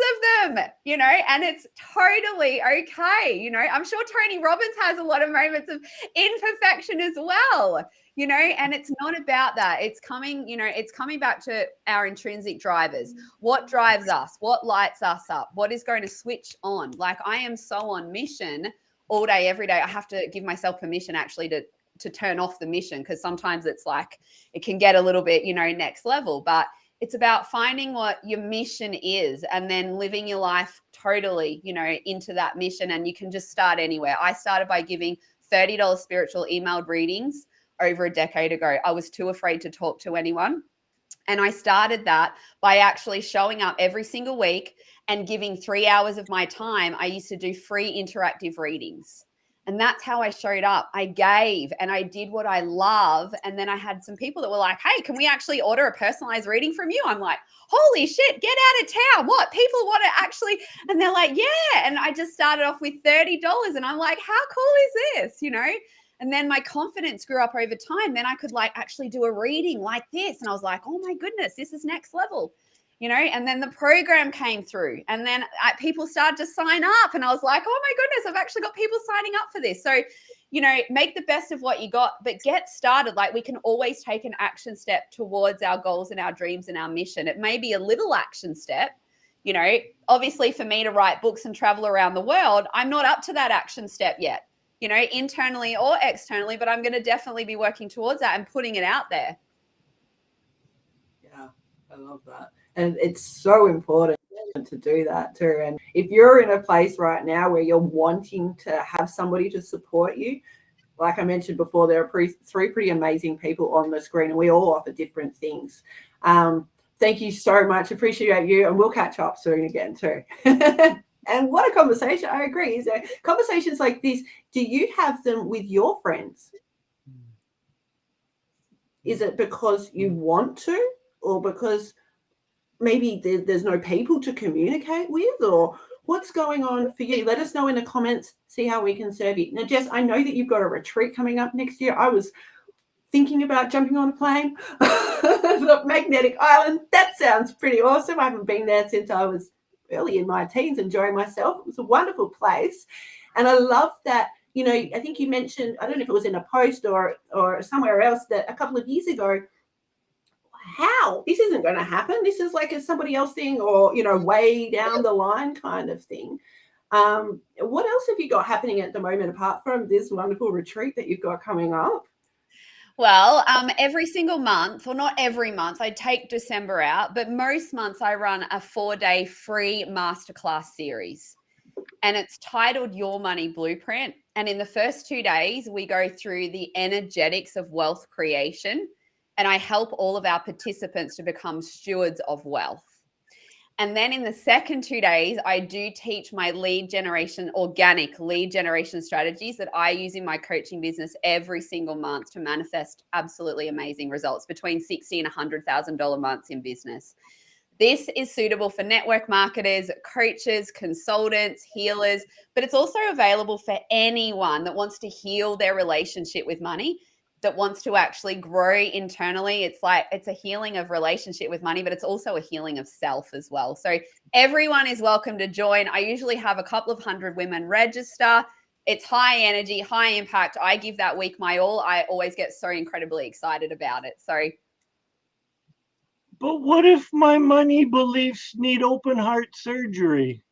of them, and it's totally okay. I'm sure Tony Robbins has a lot of moments of imperfection as well, and it's not about that. It's coming back to our intrinsic drivers. What drives us? What lights us up? What is going to switch on? Like, I am so on mission all day, every day. I have to give myself permission actually to turn off the mission, because sometimes it's like it can get a little bit, next level. But it's about finding what your mission is and then living your life totally, into that mission. And you can just start anywhere. I started by giving $30 spiritual emailed readings over a decade ago. I was too afraid to talk to anyone. And I started that by actually showing up every single week and giving 3 hours of my time. I used to do free interactive readings. And that's how I showed up. I gave and I did what I love. And then I had some people that were like, hey, can we actually order a personalized reading from you? I'm like, holy shit, get out of town. What? People want to actually, and they're like, yeah. And I just started off with $30. And I'm like, how cool is this? And then my confidence grew up over time. Then I could actually do a reading like this. And I was like, oh my goodness, this is next level. And then the program came through, and then people started to sign up, and I was like, oh my goodness, I've actually got people signing up for this. So, make the best of what you got, but get started. Like, we can always take an action step towards our goals and our dreams and our mission. It may be a little action step, obviously for me to write books and travel around the world, I'm not up to that action step yet, internally or externally, but I'm going to definitely be working towards that and putting it out there. Yeah, I love that. And it's so important. to do that too. And if you're in a place right now where you're wanting to have somebody to support you, like I mentioned before, there are three pretty amazing people on the screen, and we all offer different things. Thank you so much. Appreciate you, and we'll catch up soon again too. And what a conversation. I agree. Is there conversations like this, do you have them with your friends? Is it because you want to, or because maybe there's no people to communicate with, or what's going on for you? Let us know in the comments, see how we can serve you. Now, Jess, I know that you've got a retreat coming up next year. I was thinking about jumping on a plane. The Magnetic Island. That sounds pretty awesome. I haven't been there since I was early in my teens, enjoying myself. It was a wonderful place. And I love that, you know, I think you mentioned, I don't know if it was in a post or somewhere else, that a couple of years ago, how this isn't going to happen. This is like a somebody else thing, or, you know, way down the line kind of thing. What else have you got happening at the moment apart from this wonderful retreat that you've got coming up? Well, every single month, or not every month, I take December out, but most months I run a 4-day free masterclass series. And it's titled Your Money Blueprint. And in the first 2 days, we go through the energetics of wealth creation. And I help all of our participants to become stewards of wealth. And then in the second 2 days, I do teach my organic lead generation strategies that I use in my coaching business every single month to manifest absolutely amazing results, between $60,000 and $100,000 months in business. This is suitable for network marketers, coaches, consultants, healers, but it's also available for anyone that wants to heal their relationship with money, that wants to actually grow internally. It's a healing of relationship with money, but it's also a healing of self as well. So everyone is welcome to join. I usually have a couple of hundred women register. It's high energy, high impact. I give that week my all. I always get so incredibly excited about it. So, but what if my money beliefs need open heart surgery?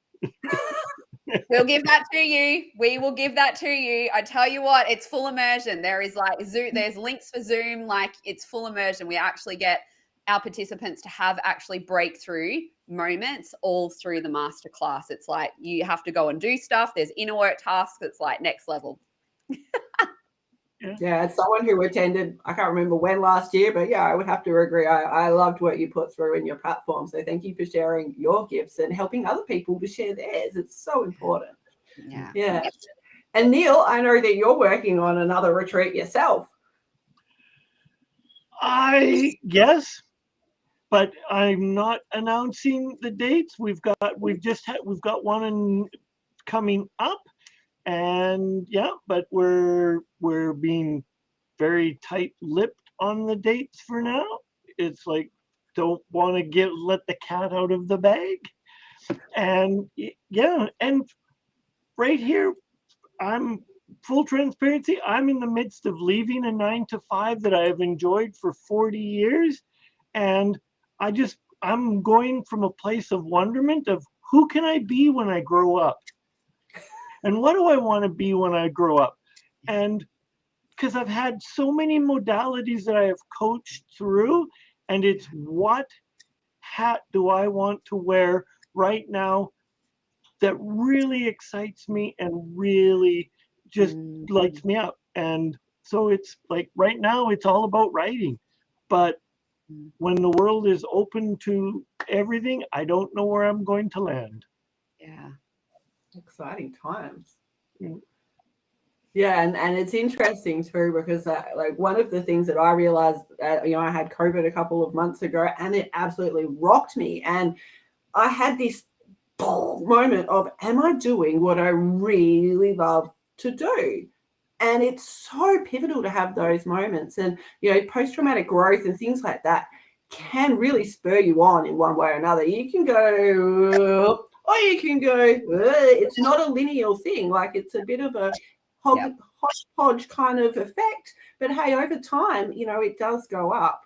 We'll give that to you. We will give that to you. I tell you what, it's full immersion. There is like Zoom, there's links for Zoom, like it's full immersion. We actually get our participants to have actually breakthrough moments all through the masterclass. It's like you have to go and do stuff. There's inner work tasks. It's like next level. Yeah, as someone who attended, I can't remember when last year, but yeah, I would have to agree. I loved what you put through in your platform. So thank you for sharing your gifts and helping other people to share theirs. It's so important. Yeah. Yeah. And Neil, I know that you're working on another retreat yourself. Yes, but I'm not announcing the dates. We've got one coming up. And yeah, but we're being very tight-lipped on the dates for now. It's like, don't want to let the cat out of the bag. And yeah, and right here, I'm full transparency. I'm in the midst of leaving a 9-to-5 that I have enjoyed for 40 years, and I'm going from a place of wonderment of who can I be when I grow up. And what do I want to be when I grow up? And because I've had so many modalities that I have coached through, and it's what hat do I want to wear right now that really excites me and really just lights me up. And so it's like right now it's all about writing. But when the world is open to everything, I don't know where I'm going to land. Yeah. Exciting times. Yeah, and it's interesting too, because like one of the things that I realized, I had COVID a couple of months ago, and it absolutely rocked me. And I had this moment of, am I doing what I really love to do? And it's so pivotal to have those moments. And, post-traumatic growth and things like that can really spur you on in one way or another. You can go, or you can go, it's not a linear thing. Like it's a bit of a hodgepodge kind of effect. But hey, over time, it does go up.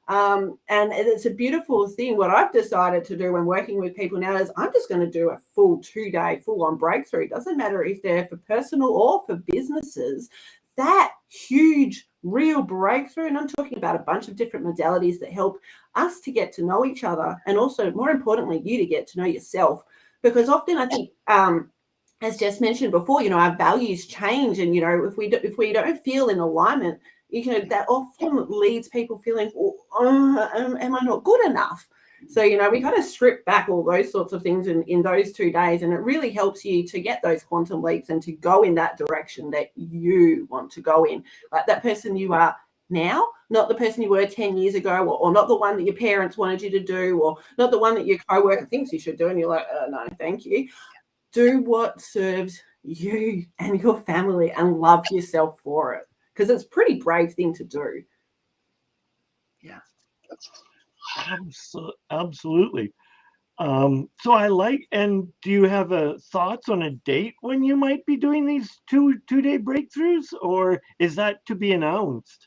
And it's a beautiful thing. What I've decided to do when working with people now is I'm just going to do a full 2-day full-on breakthrough. It doesn't matter if they're for personal or for businesses. That huge real breakthrough. And I'm talking about a bunch of different modalities that help us to get to know each other, and also, more importantly, you to get to know yourself. Because often I think, as Jess mentioned before, our values change, and if we don't feel in alignment, that often leads people feeling, am I not good enough? So, we got to strip back all those sorts of things in those 2 days. And it really helps you to get those quantum leaps and to go in that direction that you want to go in. Like that person you are now, not the person you were 10 years ago, or not the one that your parents wanted you to do, or not the one that your coworker thinks you should do. And you're like, no, thank you. Do what serves you and your family, and love yourself for it, because it's a pretty brave thing to do. Yeah. Absolutely. So I like, and do you have thoughts on a date when you might be doing these two-day breakthroughs, or is that to be announced?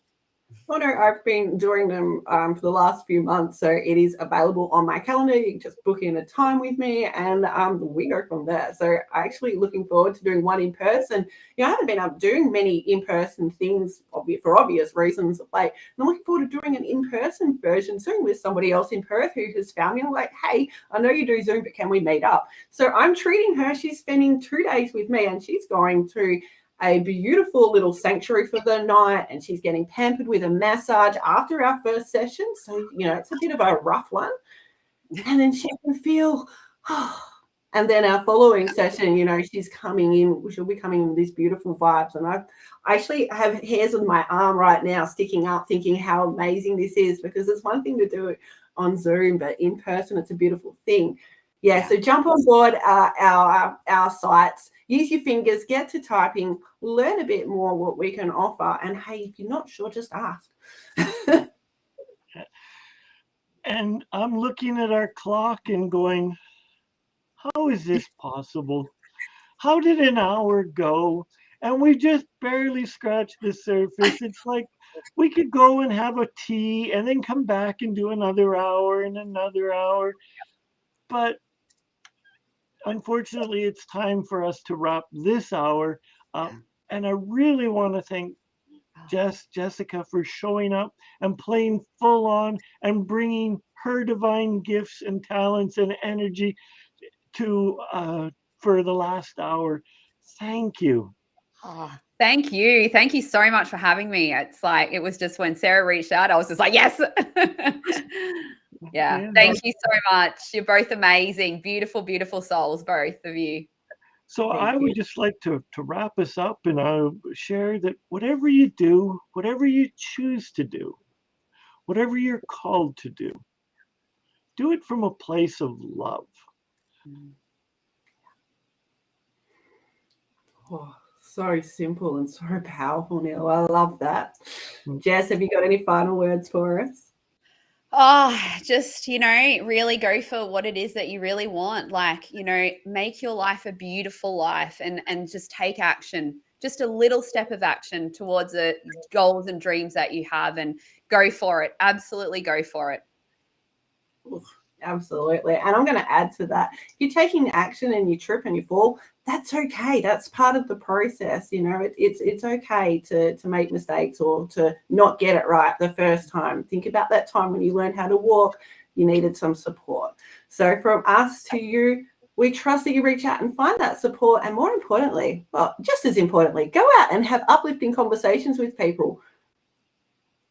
Oh no, I've been doing them for the last few months, so it is available on my calendar. You can just book in a time with me, and we go from there. So I'm actually looking forward to doing one in person. I haven't been up doing many in-person things for obvious reasons of late. And I'm looking forward to doing an in-person version soon with somebody else in Perth who has found me. I'm like, hey, I know you do Zoom, but can we meet up? So I'm treating her. She's spending 2 days with me, and she's going to a beautiful little sanctuary for the night, and she's getting pampered with a massage after our first session. So, it's a bit of a rough one. And then she can feel, and then our following session, she'll be coming in with these beautiful vibes. And I actually have hairs on my arm right now sticking up, thinking how amazing this is, because it's one thing to do it on Zoom, but in person, it's a beautiful thing. Yeah, so jump on board our sites, use your fingers, get to typing, learn a bit more what we can offer. And hey, if you're not sure, just ask. And I'm looking at our clock and going, how is this possible? How did an hour go? And we just barely scratched the surface. It's like we could go and have a tea and then come back and do another hour and another hour. But unfortunately, it's time for us to wrap this hour up. And I really want to thank Jessica, for showing up and playing full on and bringing her divine gifts and talents and energy to for the last hour. Thank you. Oh, thank you. Thank you so much for having me. It's like, it was just when Sarah reached out, I was just like, yes. Yeah. Thank you so much. You're both amazing. Beautiful, beautiful souls, both of you. So I would just like to wrap us up, and I'll share that whatever you do, whatever you choose to do, whatever you're called to do it from a place of love. Oh, so simple and so powerful, Neil. I love that. Jess, have you got any final words for us? Oh, just, really go for what it is that you really want. Like, make your life a beautiful life, and just take action, just a little step of action towards the goals and dreams that you have, and go for it. Absolutely go for it. Absolutely. And I'm going to add to that. If you're taking action and you trip and you fall, that's okay. That's part of the process. It's okay to make mistakes or to not get it right the first time. Think about that time when you learned how to walk, you needed some support. So from us to you, we trust that you reach out and find that support. And more importantly, well, just as importantly, go out and have uplifting conversations with people.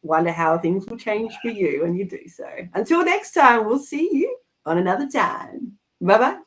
Wonder how things will change for you when you do so. Until next time, we'll see you on another time. Bye-bye.